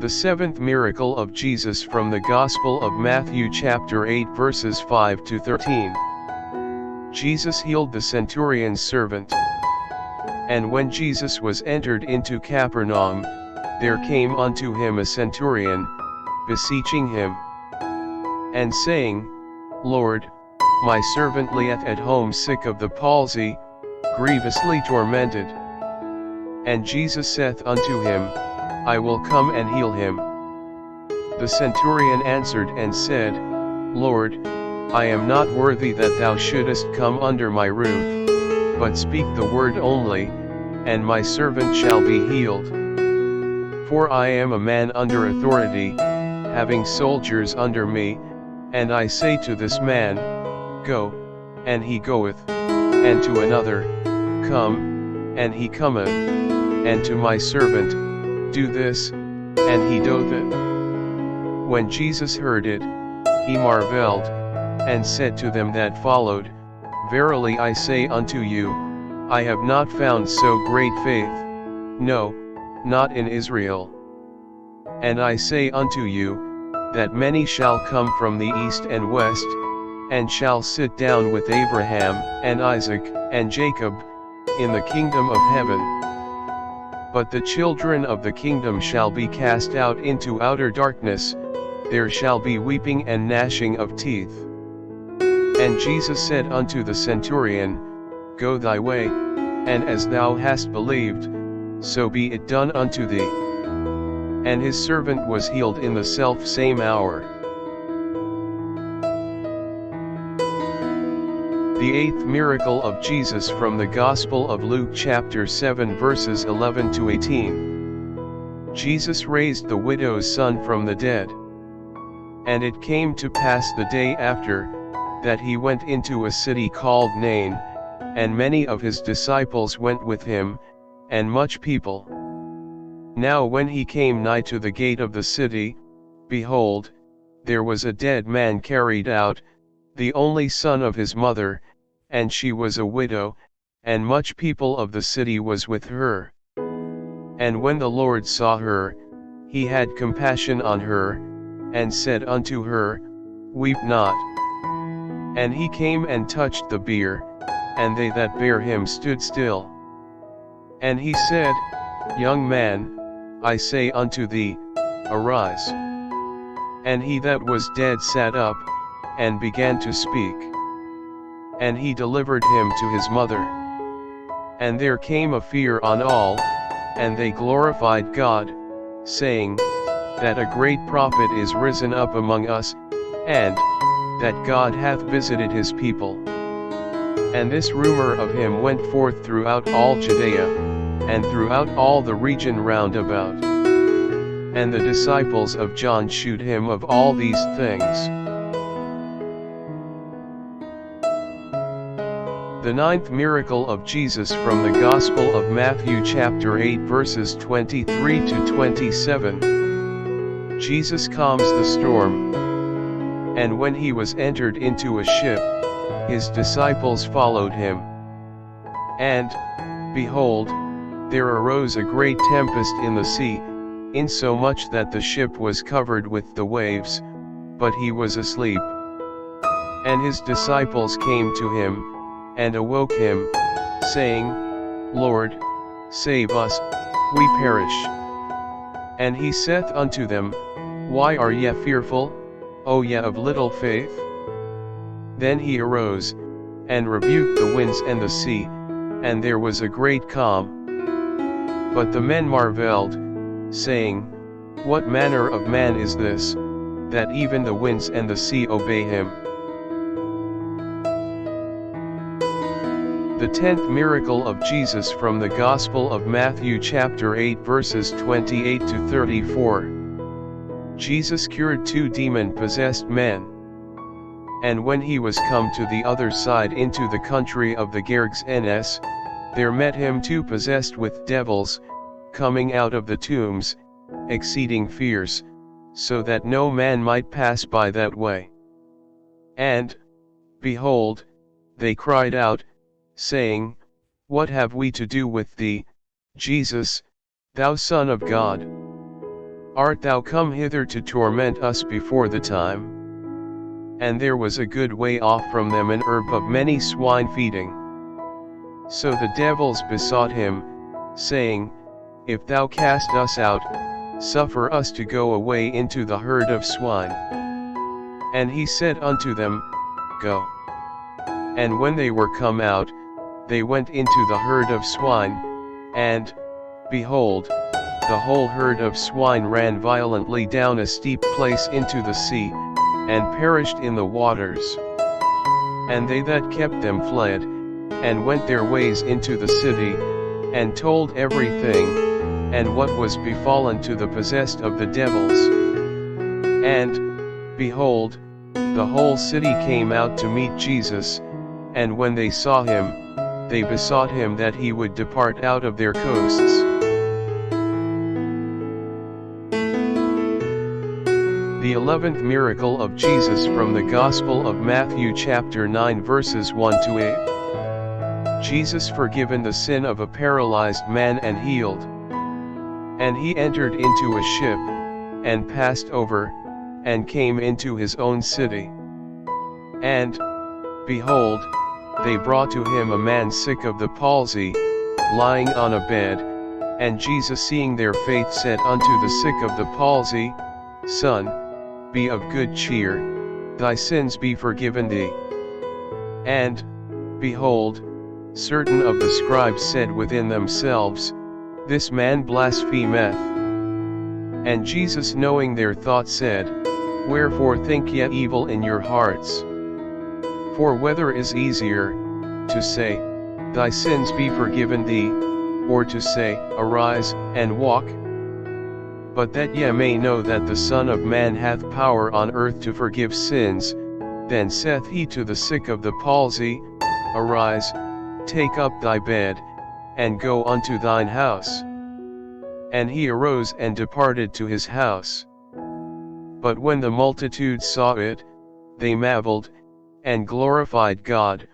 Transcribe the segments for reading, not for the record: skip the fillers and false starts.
The seventh miracle of Jesus from the Gospel of Matthew chapter 8 verses 5 to 13. Jesus healed the centurion's servant. And when Jesus was entered into Capernaum, there came unto him a centurion, beseeching him, and saying, Lord, my servant lieth at home sick of the palsy, grievously tormented. And Jesus saith unto him, I will come and heal him. The centurion answered and said, Lord, I am not worthy that thou shouldest come under my roof, but speak the word only, and my servant shall be healed. For I am a man under authority, having soldiers under me, and I say to this man, Go, and he goeth, and to another, Come, and he cometh, and to my servant, Do this, and he doth it. When Jesus heard it, he marveled, and said to them that followed, Verily I say unto you, I have not found so great faith, no, not in Israel. And I say unto you, that many shall come from the east and west, and shall sit down with Abraham, and Isaac, and Jacob, in the kingdom of heaven. But the children of the kingdom shall be cast out into outer darkness, there shall be weeping and gnashing of teeth. And Jesus said unto the centurion, Go thy way, and as thou hast believed, so be it done unto thee. And his servant was healed in the self-same hour. The eighth miracle of Jesus from the Gospel of Luke chapter 7 verses 11 to 18. Jesus raised the widow's son from the dead. And it came to pass the day after, that he went into a city called Nain, and many of his disciples went with him, and much people. Now when he came nigh to the gate of the city, behold, there was a dead man carried out, the only son of his mother, and she was a widow, and much people of the city was with her. And when the Lord saw her, he had compassion on her, and said unto her, Weep not. And he came and touched the bier, and they that bare him stood still. And he said, Young man, I say unto thee, arise. And he that was dead sat up, and began to speak. And he delivered him to his mother. And there came a fear on all, and they glorified God, saying, that a great prophet is risen up among us, and that God hath visited his people. And this rumor of him went forth throughout all Judea, and throughout all the region round about. And the disciples of John shewed him of all these things. The ninth miracle of Jesus from the Gospel of Matthew chapter 8 verses 23 to 27. Jesus calms the storm. And when he was entered into a ship, his disciples followed him. And, behold, there arose a great tempest in the sea, insomuch that the ship was covered with the waves, but he was asleep. And his disciples came to him, and awoke him, saying, Lord, save us, we perish. And he saith unto them, Why are ye fearful, O ye of little faith? Then he arose, and rebuked the winds and the sea, and there was a great calm. But the men marveled, saying, What manner of man is this, that even the winds and the sea obey him? The tenth miracle of Jesus from the Gospel of Matthew chapter 8 verses 28 to 34. Jesus cured 2 demon-possessed men. And when he was come to the other side into the country of the Gergesenes, there met him 2 possessed with devils, coming out of the tombs, exceeding fierce, so that no man might pass by that way. And, behold, they cried out, saying, What have we to do with thee, Jesus, thou Son of God? Art thou come hither to torment us before the time? And there was a good way off from them an herb of many swine feeding. So the devils besought him, saying, If thou cast us out, suffer us to go away into the herd of swine. And he said unto them, Go. And when they were come out, they went into the herd of swine, and, behold, the whole herd of swine ran violently down a steep place into the sea, and perished in the waters. And they that kept them fled, and went their ways into the city, and told everything, and what was befallen to the possessed of the devils. And, behold, the whole city came out to meet Jesus, and when they saw him, they besought him that he would depart out of their coasts. The 11th miracle of Jesus from the Gospel of Matthew chapter 9 verses 1 to 8. Jesus forgiven the sin of a paralyzed man and healed. And he entered into a ship, and passed over, and came into his own city. And, behold, they brought to him a man sick of the palsy, lying on a bed, and Jesus seeing their faith said unto the sick of the palsy, Son, be of good cheer, thy sins be forgiven thee. And, behold, certain of the scribes said within themselves, This man blasphemeth. And Jesus knowing their thoughts said, Wherefore think ye evil in your hearts? For whether is easier, to say, Thy sins be forgiven thee, or to say, Arise, and walk? But that ye may know that the Son of Man hath power on earth to forgive sins, then saith he to the sick of the palsy, Arise, take up thy bed, and go unto thine house. And he arose and departed to his house. But when the multitude saw it, they marveled, and glorified God,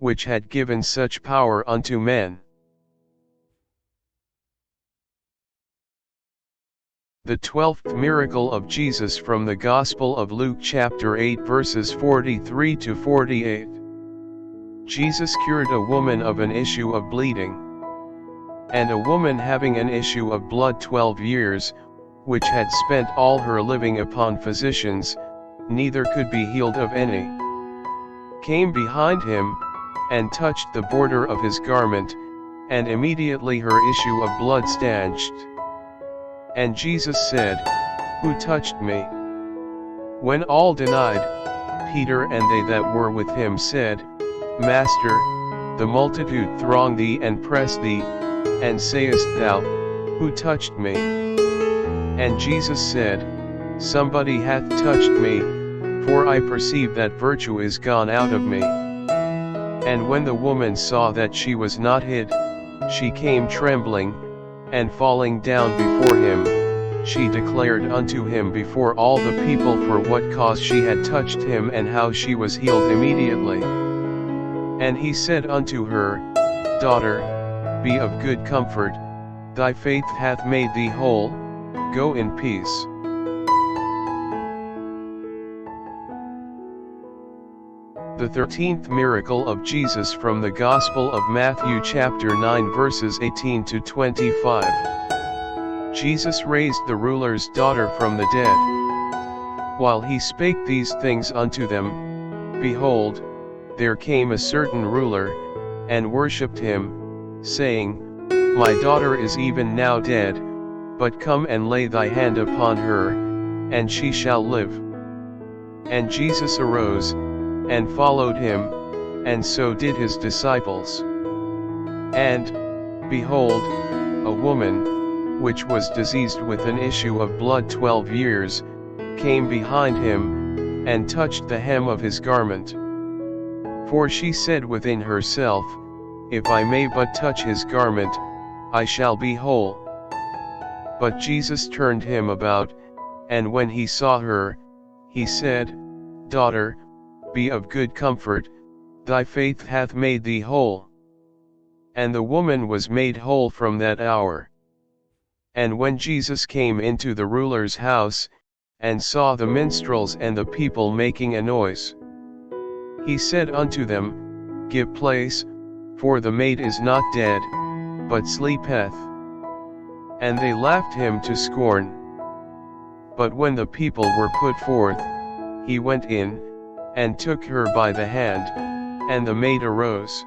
which had given such power unto men. The 12th miracle of Jesus from the Gospel of Luke chapter 8 verses 43 to 48. Jesus cured a woman of an issue of bleeding. And a woman having an issue of blood 12 years, which had spent all her living upon physicians, neither could be healed of any, came behind him, and touched the border of his garment, and immediately her issue of blood stanched. And Jesus said, Who touched me? When all denied, Peter and they that were with him said, Master, the multitude throng thee and press thee, and sayest thou, Who touched me? And Jesus said, Somebody hath touched me, for I perceive that virtue is gone out of me. And when the woman saw that she was not hid, she came trembling, and falling down before him, she declared unto him before all the people for what cause she had touched him and how she was healed immediately. And he said unto her, Daughter, be of good comfort, thy faith hath made thee whole, go in peace. The 13th miracle of Jesus from the Gospel of Matthew chapter 9 verses 18 to 25. Jesus raised the ruler's daughter from the dead. While he spake these things unto them, behold, there came a certain ruler, and worshipped him, saying, My daughter is even now dead, but come and lay thy hand upon her, and she shall live. And Jesus arose, and followed him, and so did his disciples. And, behold, a woman, which was diseased with an issue of blood 12 years, came behind him, and touched the hem of his garment. For she said within herself, If I may but touch his garment, I shall be whole. But Jesus turned him about, and when he saw her, he said, Daughter, be of good comfort, thy faith hath made thee whole. And the woman was made whole from that hour. And when Jesus came into the ruler's house, and saw the minstrels and the people making a noise, he said unto them, Give place, for the maid is not dead, but sleepeth. And they laughed him to scorn. But when the people were put forth, he went in, and took her by the hand, and the maid arose.